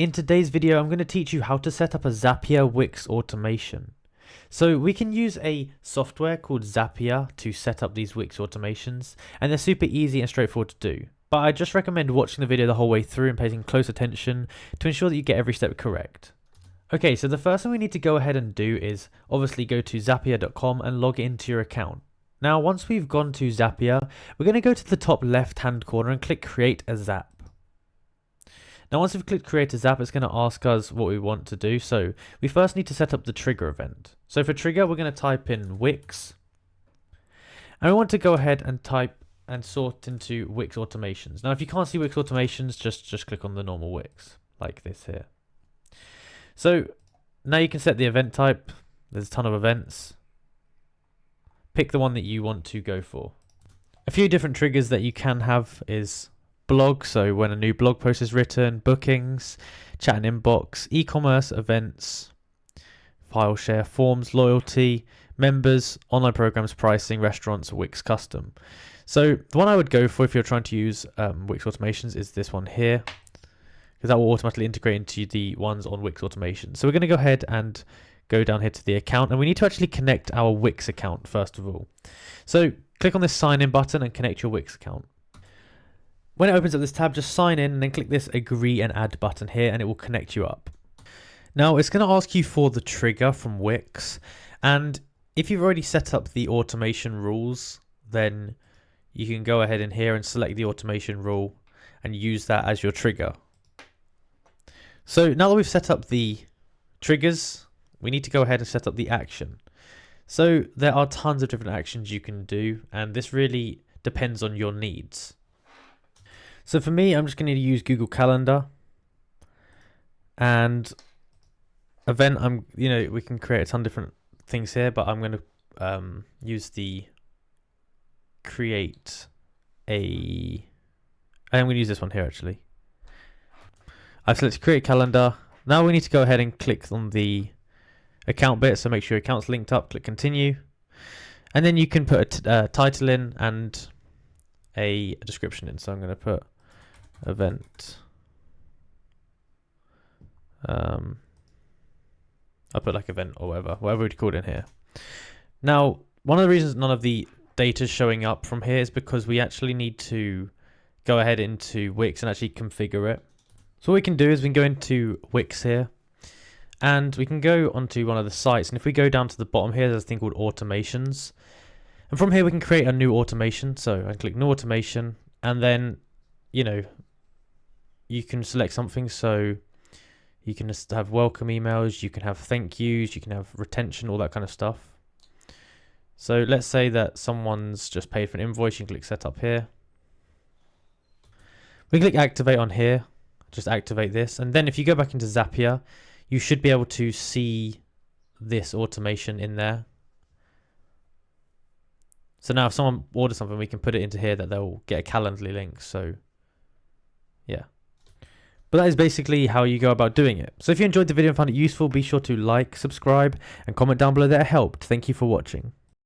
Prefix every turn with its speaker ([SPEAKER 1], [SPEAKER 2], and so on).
[SPEAKER 1] In today's video, I'm going to teach you how to set up a Zapier Wix automation. So we can use a software called Zapier to set up these Wix automations, and they're super easy and straightforward to do. But I just recommend watching the video the whole way through and paying close attention to ensure that you get every step correct. Okay, so the first thing we need to go ahead and do is obviously go to zapier.com and log into your account. Now, once we've gone to Zapier, we're going to go to the top left-hand corner and click Create a Zap. Now, once we've clicked Create a Zap, it's going to ask us what we want to do. So we first need to set up the trigger event. So for trigger, we're going to type in Wix. And we want to go ahead and type and sort into Wix automations. Now, if you can't see Wix automations, just click on the normal Wix, like this here. So now you can set the event type. There's a ton of events. Pick the one that you want to go for. A few different triggers that you can have is blog, so when a new blog post is written, bookings, chat and inbox, e-commerce, events, file share, forms, loyalty, members, online programs, pricing, restaurants, Wix custom. So the one I would go for if you're trying to use Wix automations is this one here, because that will automatically integrate into the ones on Wix automation. So we're going to go ahead and go down here to the account, and we need to actually connect our Wix account first of all. So click on this sign in button and connect your Wix account. When it opens up this tab, just sign in and then click this agree and add button here and it will connect you up. Now it's going to ask you for the trigger from Wix, and if you've already set up the automation rules, then you can go ahead in here and select the automation rule and use that as your trigger. So now that we've set up the triggers, we need to go ahead and set up the action. So there are tons of different actions you can do, and this really depends on your needs. So for me, I'm just going to use Google Calendar, and event. We can create a ton of different things here, but I'm going to use the create a. I'm going to use this one here actually. I've selected create calendar. Now we need to go ahead and click on the account bit. So make sure your account's linked up. Click continue, and then you can put a title in and a description in. So I'm going to put event. I'll put like event or whatever we'd call it in here. Now, one of the reasons none of the data is showing up from here is because we actually need to go ahead into Wix and actually configure it. So what we can do is we can go into Wix here, and we can go onto one of the sites. And if we go down to the bottom here, there's a thing called automations. And from here, we can create a new automation. So I click new automation, and then, you can select something. So you can just have welcome emails, you can have thank yous, you can have retention, all that kind of stuff. So let's say that someone's just paid for an invoice, you can click set up here. We click activate on here, just activate this. And then if you go back into Zapier, you should be able to see this automation in there. So now if someone orders something, we can put it into here that they'll get a Calendly link. So yeah. But that is basically how you go about doing it. So if you enjoyed the video and found it useful, be sure to like, subscribe, and comment down below that it helped. Thank you for watching.